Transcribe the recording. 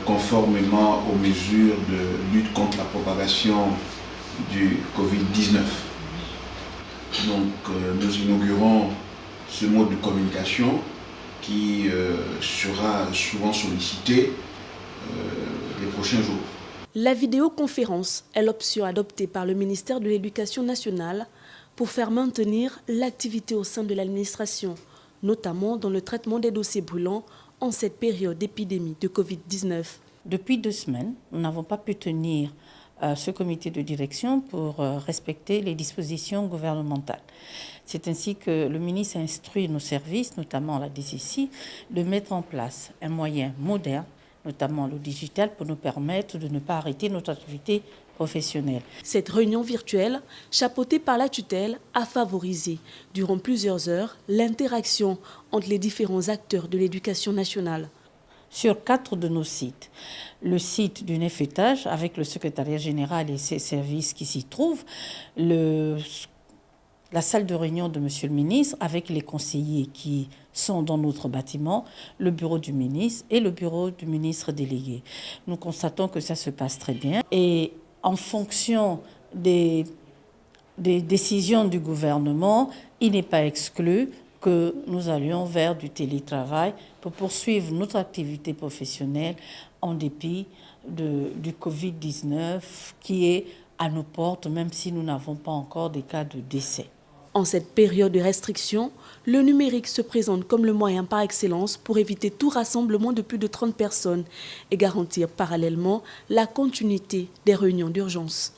conformément aux mesures de lutte contre la propagation du Covid-19. Donc nous inaugurons ce mode de communication qui sera souvent sollicité les prochains jours. La vidéoconférence est l'option adoptée par le ministère de l'Éducation nationale pour faire maintenir l'activité au sein de l'administration, notamment dans le traitement des dossiers brûlants en cette période d'épidémie de Covid-19. Depuis 2 semaines, nous n'avons pas pu tenir ce comité de direction pour respecter les dispositions gouvernementales. C'est ainsi que le ministre a instruit nos services, notamment la DCC, de mettre en place un moyen moderne, notamment le digital, pour nous permettre de ne pas arrêter notre activité professionnelle. Cette réunion virtuelle, chapeautée par la tutelle, a favorisé, durant plusieurs heures, l'interaction entre les différents acteurs de l'éducation nationale. Sur 4 de nos sites, le site du 9 étage, avec le secrétariat général et ses services qui s'y trouvent, la salle de réunion de Monsieur le ministre, avec les conseillers qui sont dans notre bâtiment, le bureau du ministre et le bureau du ministre délégué. Nous constatons que ça se passe très bien. Et en fonction des décisions du gouvernement, il n'est pas exclu que nous allions vers du télétravail pour poursuivre notre activité professionnelle en dépit du Covid-19 qui est à nos portes, même si nous n'avons pas encore des cas de décès. En cette période de restriction, le numérique se présente comme le moyen par excellence pour éviter tout rassemblement de plus de 30 personnes et garantir parallèlement la continuité des réunions d'urgence.